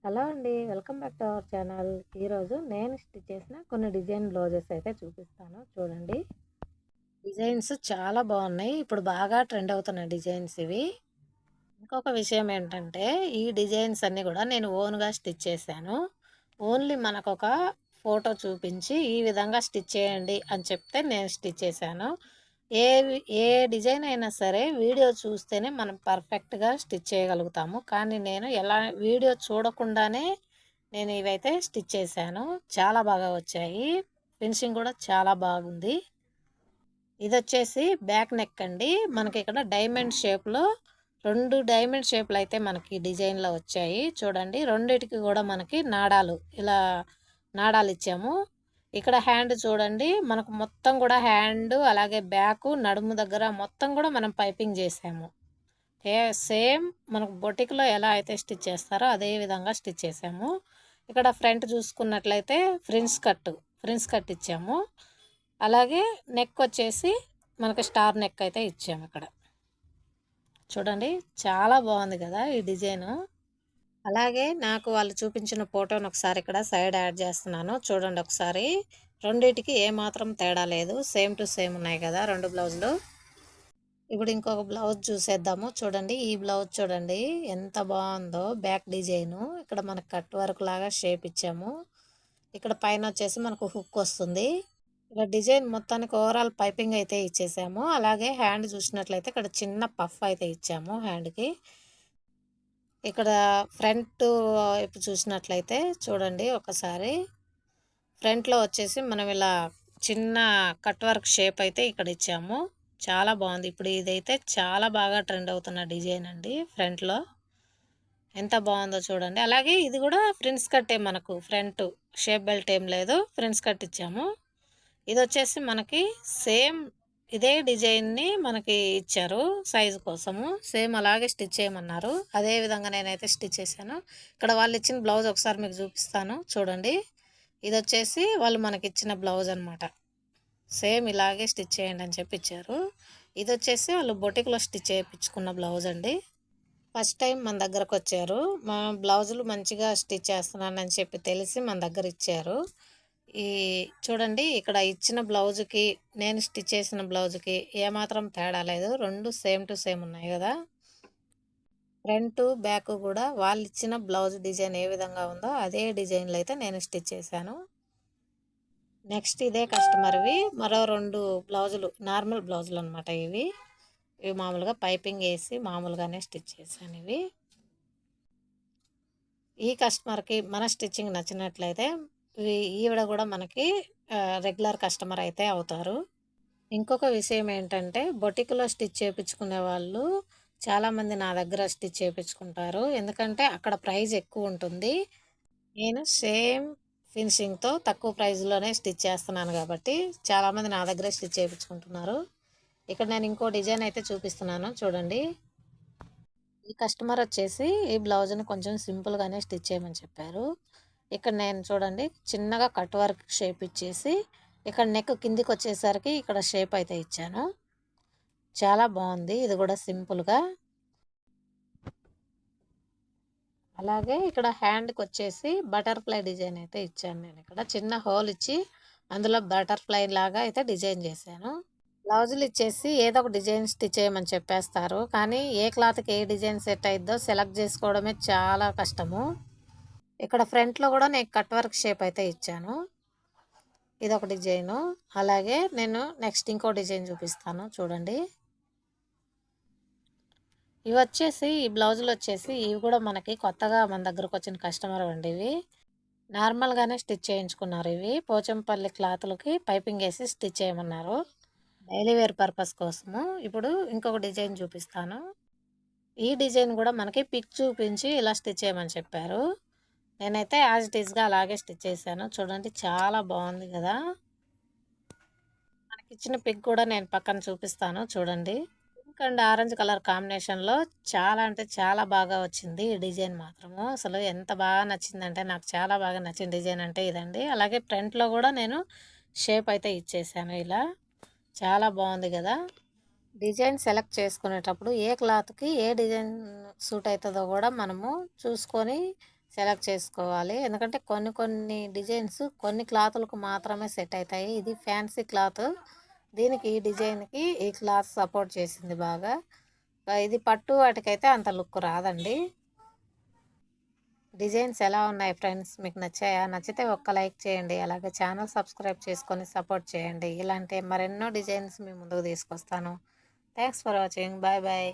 Hello అండి. Welcome back to our channel. ఈరోజు నేను స్టిచ్ చేసిన కొన్ని డిజైన్ బ్లౌజెస్ అయితే చూపిస్తాను చూడండి. డిజైన్స్ చాలా బాగున్నాయి. ఇప్పుడు బాగా ట్రెండ్ అవుతున్న డిజైన్స్ ఇవి. ఇంకొక విషయం ఏంటంటే ఈ డిజైన్స్ అన్నీ కూడా నేను ఓన్గా స్టిచ్ చేశాను. ఓన్లీ మనకొక ఫోటో చూపించి ఈ విధంగా స్టిచ్ చేయండి అని చెప్తే నేను స్టిచ్ చేశాను. ఏ ఏ డిజైన్ అయినా సరే వీడియో చూస్తేనే మనం పర్ఫెక్ట్‌గా స్టిచ్ చేయగలుగుతాము. కానీ నేను ఎలా వీడియో చూడకుండానే నేను ఇవైతే స్టిచ్ చేశాను. చాలా బాగా వచ్చాయి. ఫినిషింగ్ కూడా చాలా బాగుంది. ఇదొచ్చేసి బ్యాక్ నెక్ అండి. మనకి ఇక్కడ డైమండ్ షేప్‌లో 2 డైమండ్ షేప్‌లు అయితే మనకి డిజైన్‌లో వచ్చాయి. చూడండి రెండిటికి కూడా మనకి నాడాలు ఇలా నాడాలు ఇచ్చాము. ఇక్కడ హ్యాండ్ చూడండి మనకు మొత్తం కూడా హ్యాండ్ అలాగే బ్యాకు నడుము దగ్గర మొత్తం కూడా మనం పైపింగ్ చేసాము. సేమ్ మనకు బొటిక్‌లో ఎలా అయితే స్టిచ్ చేస్తారో అదే విధంగా స్టిచ్ చేసాము. ఇక్కడ ఫ్రంట్ చూసుకున్నట్లయితే ఫ్రిన్స్ కట్ ఇచ్చాము. అలాగే నెక్ వచ్చేసి మనకి స్టార్ నెక్ అయితే ఇచ్చాము ఇక్కడ. చూడండి చాలా బాగుంది కదా ఈ డిజైను. అలాగే నాకు వాళ్ళు చూపించిన ఫోటోని ఒకసారి ఇక్కడ సైడ్ యాడ్ చేస్తున్నాను. చూడండి ఒకసారి. రెండిటికి ఏమాత్రం తేడా లేదు. సేమ్ టు సేమ్ ఉన్నాయి కదా 2 బ్లౌజులు. ఇప్పుడు ఇంకొక బ్లౌజ్ చూసేద్దాము. చూడండి ఈ బ్లౌజ్ చూడండి ఎంత బాగుందో. బ్యాక్ డిజైను ఇక్కడ మనకు కట్ వర్క్ లాగా షేప్ ఇచ్చాము. ఇక్కడ పైన వచ్చేసి మనకు హుక్ వస్తుంది. ఇక్కడ డిజైన్ మొత్తానికి ఓవరాల్ పైపింగ్ అయితే ఇచ్చేసాము. అలాగే హ్యాండ్ చూసినట్లయితే ఇక్కడ చిన్న పఫ్ అయితే ఇచ్చాము హ్యాండ్‌కి. ఇక్కడ ఫ్రంట్ వైపు చూసినట్లయితే చూడండి ఒకసారి. ఫ్రంట్‌లో వచ్చేసి మనం ఇలా చిన్న కట్ వర్క్ షేప్ అయితే ఇక్కడ ఇచ్చాము. చాలా బాగుంది. ఇప్పుడు ఇదైతే చాలా బాగా ట్రెండ్ అవుతున్న డిజైన్ అండి ఫ్రంట్‌లో. ఎంత బాగుందో చూడండి. అలాగే ఇది కూడా ఫ్రిన్స్ కట్టే మనకు ఫ్రంట్ షేప్ బెల్ట్ ఏం లేదు. ఫ్రిన్స్ కట్ ఇచ్చాము. ఇదొచ్చేసి మనకి సేమ్ ఇదే డిజైన్‌ని మనకి ఇచ్చారు సైజు కోసము. సేమ్ అలాగే స్టిచ్ చేయమన్నారు. అదే విధంగా నేనైతే స్టిచ్ చేశాను. ఇక్కడ వాళ్ళు ఇచ్చిన బ్లౌజ్ ఒకసారి మీకు చూపిస్తాను చూడండి. ఇదొచ్చేసి వాళ్ళు మనకిచ్చిన బ్లౌజ్ అనమాట. సేమ్ ఇలాగే స్టిచ్ చేయండి అని చెప్పి ఇచ్చారు. ఇదొచ్చేసి వాళ్ళు బొటిక్‌లో స్టిచ్ చేయించుకున్న బ్లౌజ్ అండి. ఫస్ట్ టైం మన దగ్గరకొచ్చారు. మా బ్లౌజులు మంచిగా స్టిచ్ చేస్తున్నానని చెప్పి తెలిసి మన దగ్గర ఇచ్చారు. ఈ చూడండి ఇక్కడ ఇచ్చిన బ్లౌజ్‌కి, నేను స్టిచ్ చేసిన బ్లౌజ్‌కి ఏమాత్రం తేడా లేదు. 2 సేమ్ టు సేమ్ ఉన్నాయి గదా! ఫ్రంటు, బ్యాకు గూడా వాళ్ళిచ్చిన బ్లౌజ్ డిజైన్ ఏ విధంగా ఉందో అదే డిజైన్‌లో అయితే నేను స్టిచ్ చేశాను. నెక్స్ట్ ఇదే కస్టమర్‌వి మరో 2 బ్లౌజులు నార్మల్ బ్లౌజులనమాట ఇవి. ఇవి మామూలుగా పైపింగ్ ఏసి మామూలుగానే స్టిచ్ చేశాను ఇవి. ఈ కస్టమర్‌కి మన స్టిచ్చింగ్ నచ్చినట్లయితే ఈవిడ గూడా మనకి రెగ్యులర్ కస్టమర్ అయితే అవుతారు. ఇంకొక విషయం ఏంటంటే బొటిక్‌లో స్టిచ్ చేపించుకునే వాళ్ళు చాలామంది నా దగ్గర స్టిచ్ చేపించుకుంటారు. ఎందుకంటే అక్కడ ప్రైస్ ఎక్కువుంటుంది. నేను సేమ్ ఫినిషింగ్‌తో తక్కువ ప్రైస్‌లోనే స్టిచ్ చేస్తున్నాను గాబట్టి చాలామంది నా దగ్గరే స్టిచ్ చేపించుకుంటున్నారు. ఇక్కడ నేను ఇంకో డిజైన్ అయితే చూపిస్తున్నాను చూడండి. ఈ కస్టమర్ వచ్చేసి ఈ బ్లౌజ్‌ని కొంచెం సింపుల్‌గానే స్టిచ్ చేయమని చెప్పారు. ఇక్కడ నేను చూడండి చిన్నగా కట్ వర్క్ షేప్ ఇచ్చేసి, ఇక్కడ నెక్ కిందికొచ్చేసరికి ఇక్కడ షేప్ అయితే ఇచ్చాను. చాలా బాగుంది ఇది కూడా సింపుల్‌గా. అలాగే ఇక్కడ హ్యాండ్‌కొచ్చేసి బటర్‌ఫ్లై డిజైన్ అయితే ఇచ్చాను నేను ఇక్కడ. చిన్న హోల్ ఇచ్చి అందులో బటర్‌ఫ్లై లాగా అయితే డిజైన్ చేశాను. బ్లౌజులు ఇచ్చేసి ఏదో ఒక డిజైన్ స్టిచ్ చేయమని చెప్పేస్తారు. కానీ ఏ క్లాత్‌కి ఏ డిజైన్ సెట్ అయిద్దో సెలెక్ట్ చేసుకోవడమే చాలా కష్టము. ఇక్కడ ఫ్రంట్‌లో కూడా నేను కట్ వర్క్ షేప్ అయితే ఇచ్చాను. ఇదొక డిజైను. అలాగే నేను నెక్స్ట్ ఇంకో డిజైన్ చూపిస్తాను చూడండి. ఇవొచ్చేసి ఈ బ్లౌజులొచ్చేసి ఇవి కూడా మనకి కొత్తగా మన దగ్గరకొచ్చిన కస్టమర్ అండి ఇవి. నార్మల్‌గానే స్టిచ్ చేయించుకున్నారు ఇవి. పోచంపల్లి క్లాతులకి పైపింగ్ ఏసి స్టిచ్ చేయమన్నారు. డైలీ వేర్ పర్పస్ కోసము. ఇప్పుడు ఇంకొక డిజైన్ చూపిస్తాను. ఈ డిజైన్ కూడా మనకి పిక్ చూపించి ఇలా స్టిచ్ చేయమని చెప్పారు. నేనైతే యాజ్ ఇట్ ఈస్‌గా అలాగే స్టిచ్ చేశాను. చూడండి చాలా బాగుంది కదా! మనకిచ్చిన పిక్ కూడా నేను పక్కన చూపిస్తాను చూడండి. పింక్ అండ్ ఆరెంజ్ కలర్ కాంబినేషన్‌లో చాలా అంటే చాలా బాగా వచ్చింది ఈ డిజైన్ మాత్రము. అసలు ఎంత బాగా నచ్చిందంటే నాకు చాలా బాగా నచ్చిన డిజైన్ అంటే ఇదండి. అలాగే ఫ్రంట్‌లో కూడా నేను షేప్ అయితే ఇచ్చేసాను ఇలా. చాలా బాగుంది కదా! డిజైన్ సెలెక్ట్ చేసుకునేటప్పుడు ఏ క్లాత్‌కి ఏ డిజైన్ సూట్ అయితదో కూడా మనము చూసుకొని సెలెక్ట్ చేసుకోవాలి. ఎందుకంటే కొన్ని కొన్ని డిజైన్స్ కొన్ని క్లాతులకు మాత్రమే సెట్ అవుతాయి. ఇది ఫ్యాన్సీ క్లాత్. దీనికి ఈ డిజైన్‌కి ఈ క్లాత్ సపోర్ట్ చేసింది బాగా. ఇది పట్టు వాటికైతే అంత లుక్ రాదండి. డిజైన్స్ ఎలా ఉన్నాయి ఫ్రెండ్స్? మీకు నచ్చాయా? నచ్చితే ఒక్క లైక్ చేయండి. అలాగే ఛానల్ సబ్స్క్రైబ్ చేసుకొని సపోర్ట్ చేయండి. ఇలాంటి మరెన్నో డిజైన్స్ మీ ముందుకు తీసుకొస్తాను. Thanks for watching. Bye bye.